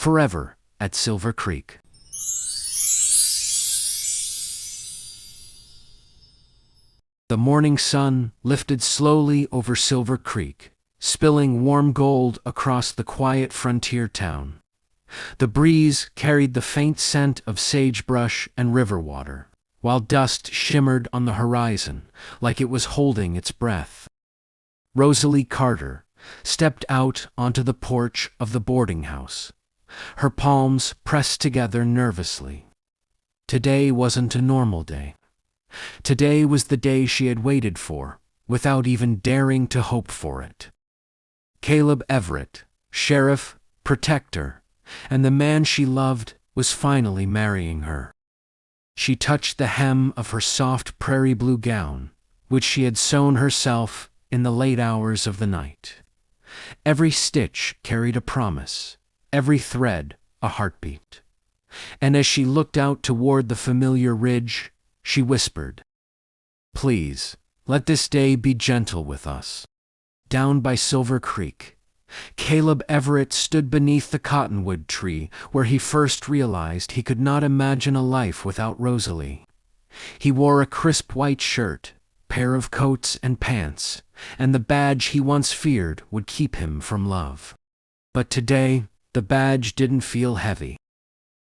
forever at Silver Creek. The morning sun lifted slowly over Silver Creek, spilling warm gold across the quiet frontier town. The breeze carried the faint scent of sagebrush and river water, while dust shimmered on the horizon like it was holding its breath. Rosalie Carter stepped out onto the porch of the boarding house, her palms pressed together nervously. Today wasn't a normal day. Today was the day she had waited for, without even daring to hope for it. Caleb Everett, sheriff, protector, and the man she loved, was finally marrying her. She touched the hem of her soft prairie blue gown, which she had sewn herself in the late hours of the night. Every stitch carried a promise, every thread a heartbeat. And as she looked out toward the familiar ridge, she whispered, "Please, let this day be gentle with us." Down by Silver Creek, Caleb Everett stood beneath the cottonwood tree where he first realized he could not imagine a life without Rosalie. He wore a crisp white shirt, pair of coats and pants, and the badge he once feared would keep him from love. But today, the badge didn't feel heavy.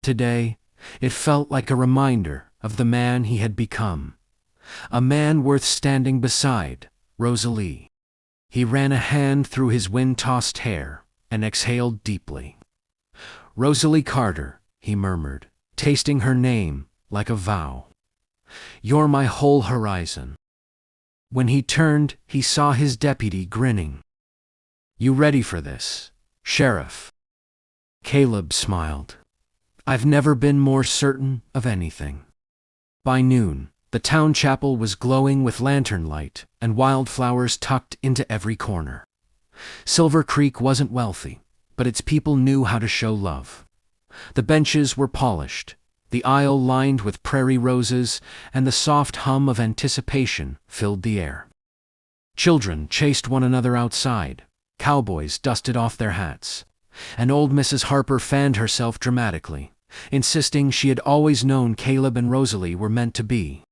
Today, it felt like a reminder of the man he had become. A man worth standing beside, Rosalie. He ran a hand through his wind-tossed hair and exhaled deeply. "Rosalie Carter," he murmured, tasting her name like a vow. "You're my whole horizon." When he turned, he saw his deputy grinning. "You ready for this, Sheriff?" Caleb smiled. "I've never been more certain of anything." By noon, the town chapel was glowing with lantern light and wildflowers tucked into every corner. Silver Creek wasn't wealthy, but its people knew how to show love. The benches were polished, the aisle lined with prairie roses, and the soft hum of anticipation filled the air. Children chased one another outside, cowboys dusted off their hats, and old Mrs. Harper fanned herself dramatically, insisting she had always known Caleb and Rosalie were meant to be.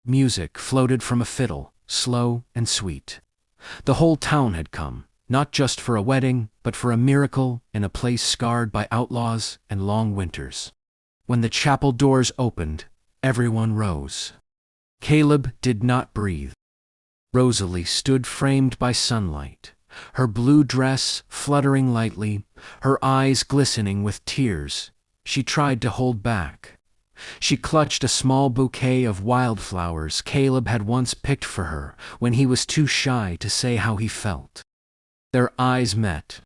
Music floated from a fiddle, slow and sweet. The whole town had come, not just for a wedding, but for a miracle in a place scarred by outlaws and long winters. When the chapel doors opened, everyone rose. Caleb did not breathe. Rosalie stood framed by sunlight, her blue dress fluttering lightly, her eyes glistening with tears. She tried to hold back. She clutched a small bouquet of wildflowers Caleb had once picked for her when he was too shy to say how he felt. Their eyes met.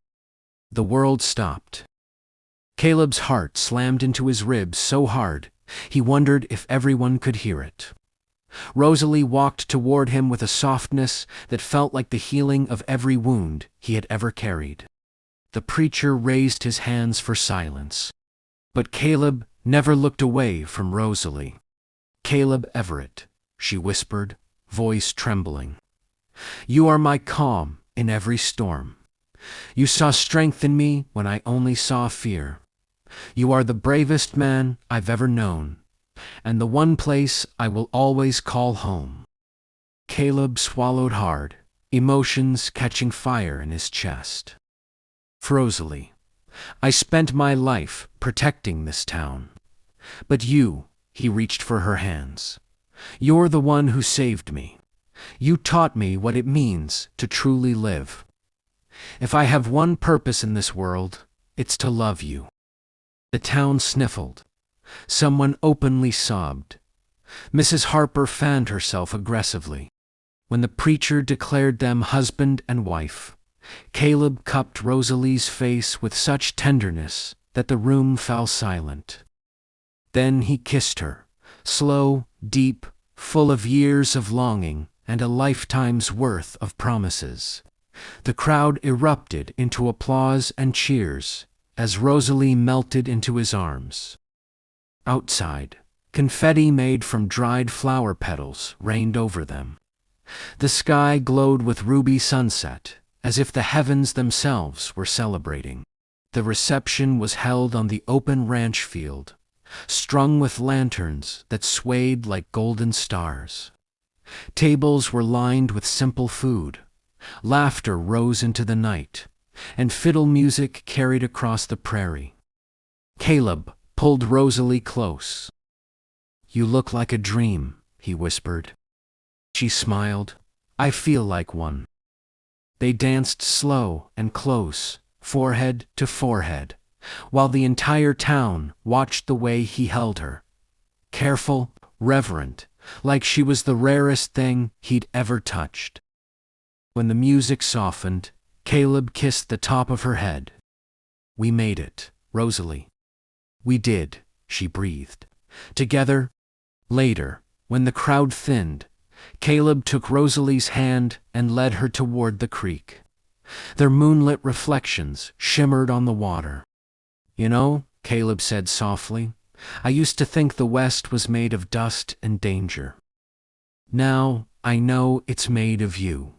The world stopped. Caleb's heart slammed into his ribs so hard, he wondered if everyone could hear it. Rosalie walked toward him with a softness that felt like the healing of every wound he had ever carried. The preacher raised his hands for silence. But Caleb never looked away from Rosalie. "Caleb Everett," she whispered, voice trembling. "You are my calm in every storm. You saw strength in me when I only saw fear. You are the bravest man I've ever known, and the one place I will always call home." Caleb swallowed hard, emotions catching fire in his chest. "For Rosalie, I spent my life protecting this town. But you," he reached for her hands, "you're the one who saved me. You taught me what it means to truly live. If I have one purpose in this world, it's to love you." The town sniffled. Someone openly sobbed. Mrs. Harper fanned herself aggressively. When the preacher declared them husband and wife, Caleb cupped Rosalie's face with such tenderness that the room fell silent. Then he kissed her, slow, deep, full of years of longing and a lifetime's worth of promises. The crowd erupted into applause and cheers as Rosalie melted into his arms. Outside, confetti made from dried flower petals rained over them. The sky glowed with ruby sunset, as if the heavens themselves were celebrating. The reception was held on the open ranch field, strung with lanterns that swayed like golden stars. Tables were lined with simple food. Laughter rose into the night, and fiddle music carried across the prairie. Caleb pulled Rosalie close. "You look like a dream," he whispered. She smiled. "I feel like one." They danced slow and close, forehead to forehead, while the entire town watched the way he held her. Careful, reverent, like she was the rarest thing he'd ever touched. When the music softened, Caleb kissed the top of her head. "We made it, Rosalie." "We did," she breathed. Together. Later, when the crowd thinned, Caleb took Rosalie's hand and led her toward the creek. Their moonlit reflections shimmered on the water. "You know," Caleb said softly, "I used to think the West was made of dust and danger. Now I know it's made of you."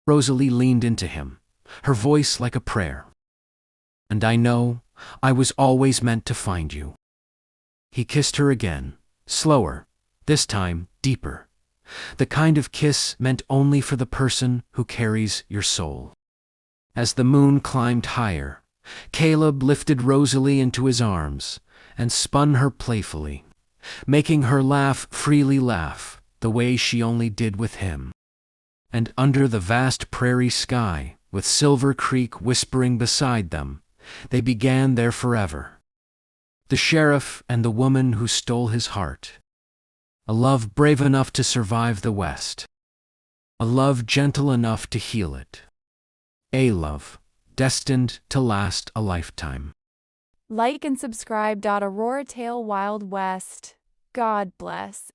Rosalie leaned into him, her voice like a prayer. "And I know I was always meant to find you." He kissed her again, slower, this time deeper. The kind of kiss meant only for the person who carries your soul. As the moon climbed higher, Caleb lifted Rosalie into his arms and spun her playfully, making her freely laugh, the way she only did with him. And under the vast prairie sky, with Silver Creek whispering beside them, they began their forever. The sheriff and the woman who stole his heart. A love brave enough to survive the West. A love gentle enough to heal it. A love destined to last a lifetime. Like and subscribe. Aurora Tale Wild West. God bless.